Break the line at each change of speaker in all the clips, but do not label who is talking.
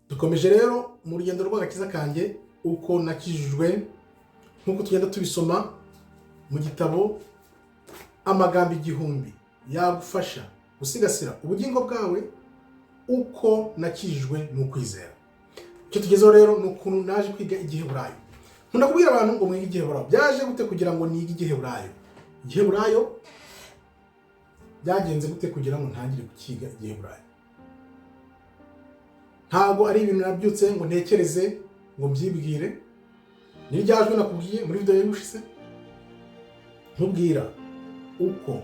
Dukomeje rero mu rugendo rw'agakiza kanjye uko nakijijwe nk'uko tugenda tubisoma mu gitabo amagambo igihumbi yagufasha gusigasira ubugingo bwawe uko nakijijwe n'ukwizera. Icyo tugezeho rero ni ukuntu naje kwiga igiheburayo. Nkunda kubwira abantu ngo mwige igiheburayo. Byaje gute kugira ngo nige igiheburayo? Igiheburayo byagenze gute kugira ngo ntangire kukiga igiheburayo? Ntabwo ari ibintu nabyutse ngo ntekereze ngo mbyibwire. Ni ryajwe nakubwiye muri video y'ubushize nkubwira uko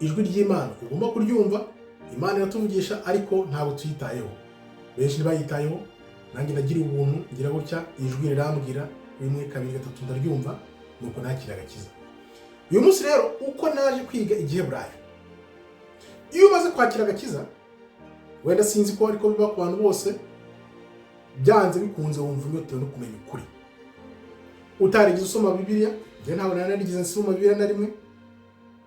ijwi ry'Imana ugomba kuryumva. Imana iratuvugisha ariko ntabwo tuyitayeho. Benshi ntibayitayeho. Nanjye nagira ubuntu ngira gutya ijwi rirambwira 1 2 3 ndaryumva nuko nakira agakiza. Uyu munsi rero uko naje kwiga igiheburayo. Iyo umaze kwakira agakiza wenda sinzi ko ariko biba ku bantu bose byanze bikunze wumva unyotewe no kumenya ukuri. Utarigize usoma Bibiliya, je ntabwo narigize nsoma Bibiliya na rimwe.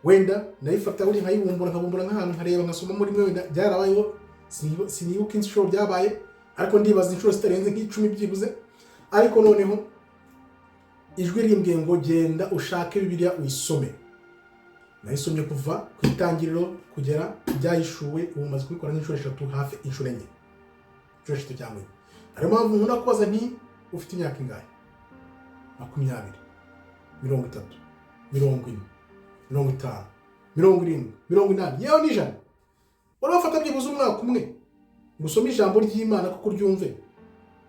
Wenda nayifata uri nkayibumbura nk'ahantu nkareba nkasoma muri mwe wenda byarabayeho sinibuka inshuro byabaye ariko ndibaza inshuro zitarenze nk'icumi byibuze. Ariko noneho ijwi rimbwiye ngo genda ushake Bibiliya uyisome. Nayisomye kuva ku itangiriro kugera byahishuwe ubu maze kubikora n'inshuro 3 hafi inshuro enye. Inshuro 3 cyangwa enye. Ari mpamvu nkunda kubaza nti ufite imyaka ingahe? 20, 30, 40, 50, 70, 80 yewe n'ijana. Urafata byibuze umwaka umwe gusoma ijambo ry'Imana kuko uryumve.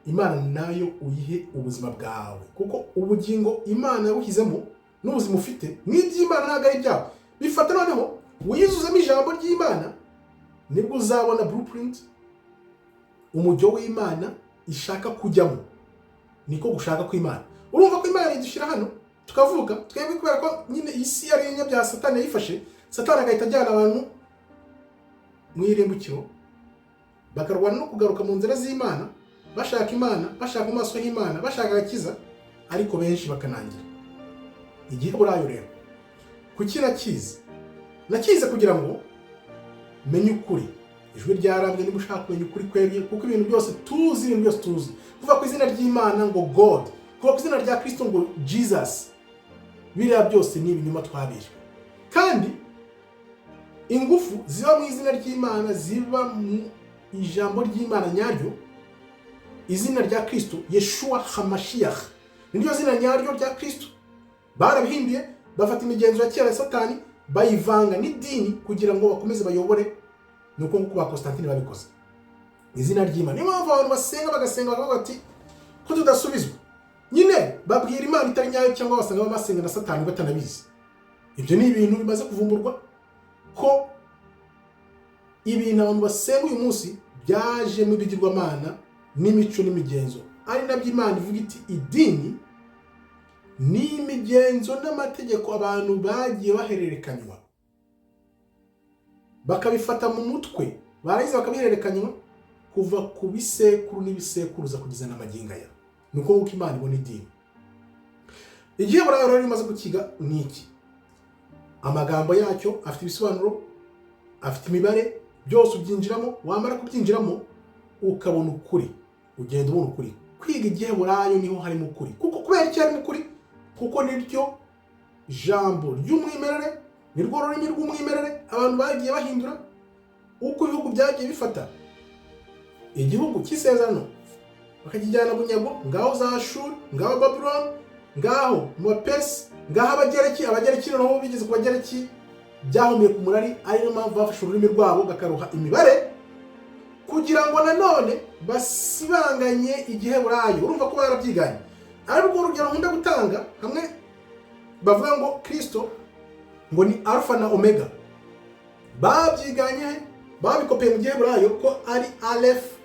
Imana nayo uyihe ubuzima bwawe kuko ubugingo Imana yabuhizemo n'ubuzima ufite n'iby'Imana ntago ari byawe. Bifata noneho wizuzemo ijambo ry'Imana nibwo uzabona blueprint umujyo w'Imana ishaka kujyamo. Niko gushaka kw'Imana. Urumva ko Imana idushyira hano tukavuga twebwe kubera ko nyine isi yari inyabya Satani yifashe. Satani agahita ajyana abantu mu irembukiro bakarwana no kugaruka mu nzira z'Imana, bashaka Imana, bashaka amaso y'Imana, bashaka agakiza ariko benshi bakanangira. Igiheburayo rero kuki nakize kugira ngo menye ukuri. Ijwi ryarambye niba ushaka kumenya ukuri kweruye kuko ibintu byose tuzi kuva ku izina ry'Imana ngo God, kuva ku izina rya Kristo ngo Jesus, biriya byose ni ibinyoma twabishwe. Kandi ingufu ziba mu izina ry'Imana ziba mu ijambo ry'Imana nyaryo. Izina rya Kristo Yeshua HaMashiach niryo zina nyaryo rya Kristo. Barabihinduye bafata imigenzo ya kera ya Satani bayivanga n'idini kugira ngo bakomeze bayobore. Nuko nkuko ba Constantine babikoze. Izina ry'Imana niyo mpamvu abantu basenga bagasenga bakavuga ati ko tudasubizwa. Nyine babwira Imana itari nyayo cyangwa basanga basenga na Satani batanabizi. Ibyo ni ibintu bimaze kuvumburwa ko ibintu abantu basenga uyu munsi byaje mu bigirwamana n'imico n'imigenzo. Ari nabyo Imana ivuga iti idini ni imigenzo n'amategeko abantu bagiye bahererekanywa bakabifata mu mutwe barayiza bakabihererekanywa kuva ku bisekuru n'ibisekuruza kugeza n'amagingo aya. Nuko uko Imana ibona idini. Igiheburayo rero rimaze kukiga niki. Amagambo yacyo afite ibisobanuro, afite imibare, byose ubyinjiramo. Wamara kubyinjiramo ukabona ukuri, ugenda ubona ukuri. Kwiga igiheburayo niho harimo ukuri. Kuko kubera iki harimo ukuri? Kuko niryo jambo ry'umwimerere, nirwo rurimi rw'umwimerere abantu bagiye bahindura uko ibihugu byagiye bifata igihugu cy'isezerano bakakijyana bunyago. Ngaho za Ashuru, ngaho Babylon, ngaho mu Persi, ngaho abagereki noneho bigeze ku bagereki byahumye ku murari. Ari no mpamvu bafashe ururimi rwabo bakaruha imibare kugira ngo nanone basibanganye igiheburayo. Urumva ko barabyiganye. Ariko urugero nkunda gutanga hamwe bavuga ngo Kristo ngo ni Alpha na Omega. Babyiganye babikopeye mu giheburayo ko ari Aleph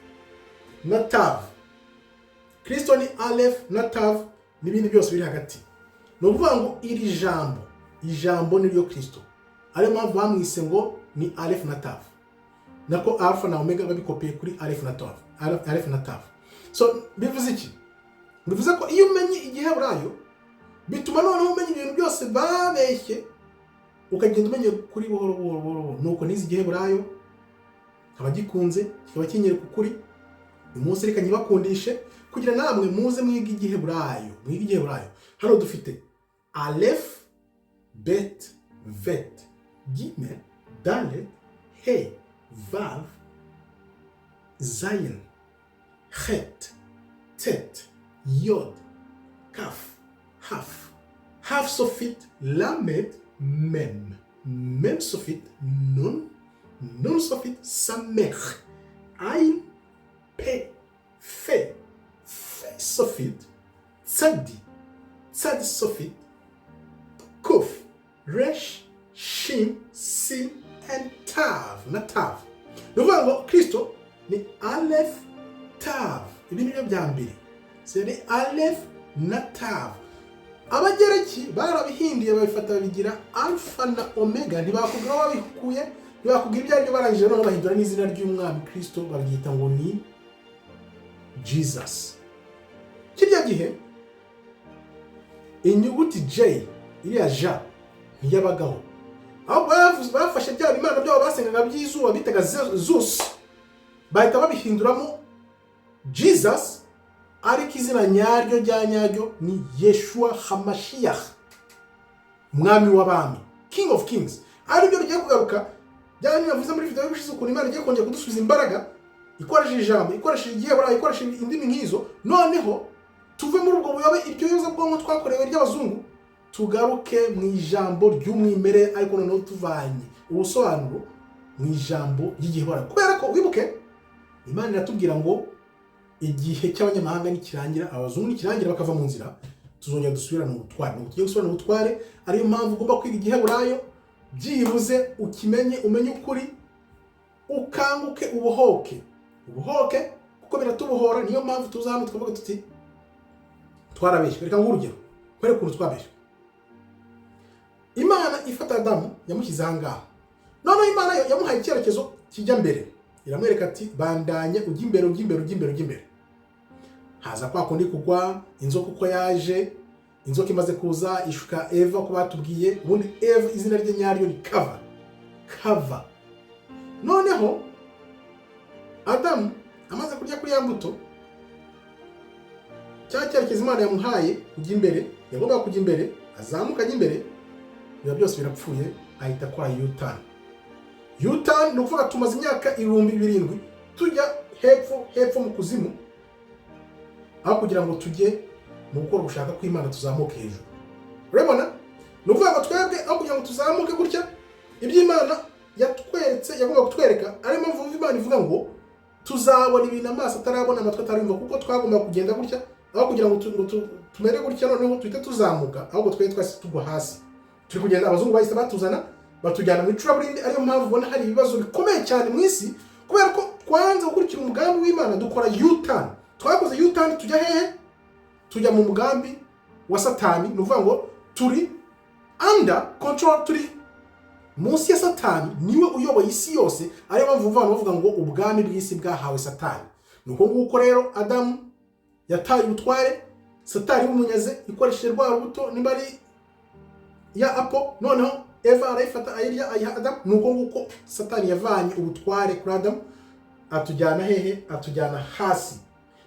na Tav. Kristo ni Aleph na Tav n'ibindi byose biri hagati. No kuvuga ngo iri ijambo niryo Kristo. Ariyo mpamvu bamwise ngo ni Aleph na Tav. Nako Alpha na Omega babikopeye kuri Aleph na Tav. So bivuze iki? Bivuze ko iyo umenye igiheburayo bituma noneho umenya ibintu byose babeshye ukagenda umenya kuri buhoro. Nuko nizi igiheburayo abagikunze kikaba kinyereka ukuri uyu munsi reka nyibakundishe kugira namwe muze mwige igiheburayo. Hano dufite alef, bet, vet, gimel, dalet, he, vav, zayin, het, tet, yod, kaf, haf sofit, lamed, mem sofit, nun sofit, samech, ayin, pe, fe sofit, tsadi sofit, kuf, resh, shin, sin, and tav. Na tav ni ukuvuga ngo Kristo ni alef, tav. Ibi ni byo bya mbere. Ni alef na tav. Abagereki barabihinduye babifata babigira alfa na omega. Ntibakubwira babikuye, ntibakubwira ibyo aribyo barangije noneho bahindura n'izina ry'umwami Kristo babyita ngo ni Jesus. Kirya gihe inyuguti J iriya J ntiyabagaho. Aho bafashe bya bimana byabo basengaga by'izuba bitaga Zeus, bahita babihinduramo Jesus, ariko izina nyaryo rya nyaryo ni Yeshua HaMashiach, umwami w'abami, King of Kings. Aribyo rigiye kugaruka byane navuze muri video y'ubushize ukuntu Imana igiye kongera kudusubiza imbaraga, ikoresheje ijambo, ikoresheje igiheburayo, ikoresheje indimi nk'izo. Noneho tuve muri ubwo buyobe iryo yoza bwonko twakorewe ry'abazungu, tugaruke mu ijambo ry'umwimere, ariko noneho tuvanye ubusobanuro mu ijambo ry'igiheburayo. Kubera ko wibuke Imana iratubwira ngo igihe cy'abanyamahanga nikirangira, abazungu nikirangira bakava mu nzira, tuzongera dusubirana ubutware. Tugiye gusubirana ubutware, ariyo mpamvu ugomba kwiga igiheburayo byibuze ukimenye, umenye ukuri, ukanguke, ubohoke kuko biratubohora. Niyo mpamvu tuzahano tukavuga tuti twarabeshye. Reka nguhe urugero kwere ukuntu twabeshye. Imana ifata Adamu yamushyize ahangaha, noneho Imana yamuhaye icyerekezo kijya mbere, iramwereka ati bandanye ujya imbere. Haza kwa kundi kugwa inzoka uko yaje, inzoka imaze kuza ishuka Eva ko batubwiye. Ubundi Eva izina rye nyaryo ni Kava. Noneho Adamu amaze kurya kuri ya mbuto, cya cyerekezo Imana yamuhaye kujya imbere, yagombaga kujya imbere, azamuka ajya imbere, biba byose birapfuye, ahita kwa U-turn. Ni ukuvuga tumaze imyaka 7,000 tujya hepfo mu kuzimu, aho kugira ngo tujye mu gukora gushaka kw'Imana tuzamuke hejuru. Urabona? Ni ukuvuga ngo twebwe aho kugira ngo tuzamuke gutya, iby'Imana yatweretse, yagomba kutwereka, ariyo mpamvu Imana ivuga ngo tuzabona ibintu amaso atarabona, amatwi atarumva, kuko twagomba kugenda gutya, aho kugira ngo tumere gutya noneho tuhite tuzamuka, ahubwo twese twese tugwa hasi. Turi kugenda, abazungu bahise batuzana batujyana mu icuraburindi. Ariyo mpamvu ubona hari ibibazo bikomeye cyane mu isi, kubera ko twanze gukurikira umugambi w'Imana, dukora U-turn. Twakoze U-turn, tujya hehe? Tujya mu mugambi wa Satani. Ni ukuvuga ngo turi under control, turi munsi ya Satani, niwe uyoboye isi yose. Ariyo mpamvu bavuga ngo ubwami bw'isi bwahawe Satani. Nuko nguko rero Adamu yataye ubutware, Satani bumunyaze ikoresheje rwa rubuto nimba ari ya apo, noneho Eva arayifata ayirya ayiha Adamu. Nuko nguko Satani yavanye ubutware kuri Adamu, atujyana hehe? Atujyana hasi.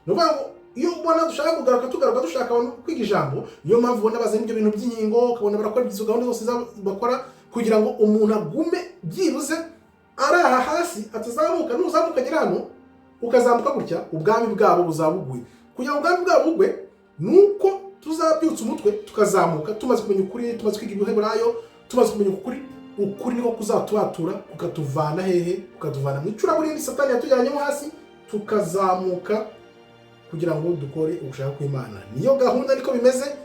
Nuvuga ngo iyo ubona dushaka tugaruka dushaka abantu kwiga ijambo, niyo mpamvu ubona bazana ibyo bintu by'inkingo, ukabona barakora izo gahunda zose bakora kugira ngo umuntu agume byibuze araha hasi, atazamuka. Nuzamuka agera hano ukazamuka gutya, ubwami bwabo buzabuguye. Kugira ngo ubwami bwabo bugwe, nuko tuzabyutsa umutwe tukazamuka, tumaze kumenya ukuri, tumaze kwiga igiheburayo, tumaze kumenya ukuri niko kuzatubatura, ukatuvana hehe? Ukatuvana mu icuraburindi Satani yatujyanyemo hasi, tukazamuka kugira ngo dukore ugushaka kw'Imana. Niyo gahunda, niko bimeze.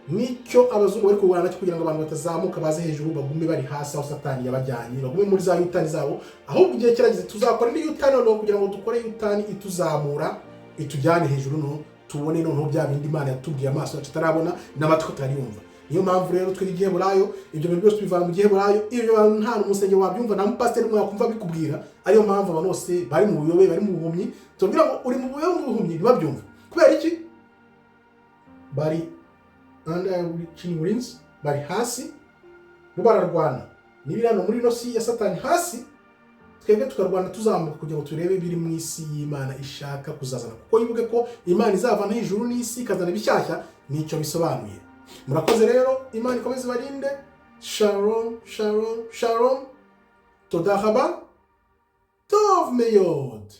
Nicyo abazungu bari kurwana cyo kugira ngo abantu batazamuka baze hejuru, bagume bari hasi aho Satani yabajyanye, bagume muri za U-turn zabo. Ahubwo igihe kirageze tuzakora indi U-turn no kugira ngo dukore U-turn ituzamura, itujyane hejuru, no tubone noneho bya bindi Imana yatubwiye amaso tutarabona n'amatwi tutariyumva. Niyo mpamvu rero twiga igiheburayo, ibyo bintu byose tubivana mu giheburayo. Iyo nta n'umusenge wabyumva, nta mupasiteri umwe yakumva bikubwira. Ariyo mpamvu abantu bose bari mu buyobe, bari mu buhumyi, tubwira ngo uri mu buyobe, mu buhumyi, ntibabyumve. Kubera iki? Bari under wings, bari hasi, bo bararwana. Nibirano muri no si ya Satani hasi, twebwe tukarwana tuzamuka kugira ngo turebe biri mu isi y'Imana ishaka kuzazana, kuko yibuke ko Imana izavana ijuru n'isi ikazana ibishyashya, nicyo bisobanuye. Murakoze rero, Imana ikomeze barinde. Shalom, shalom, shalom. Toda raba, tov meyod.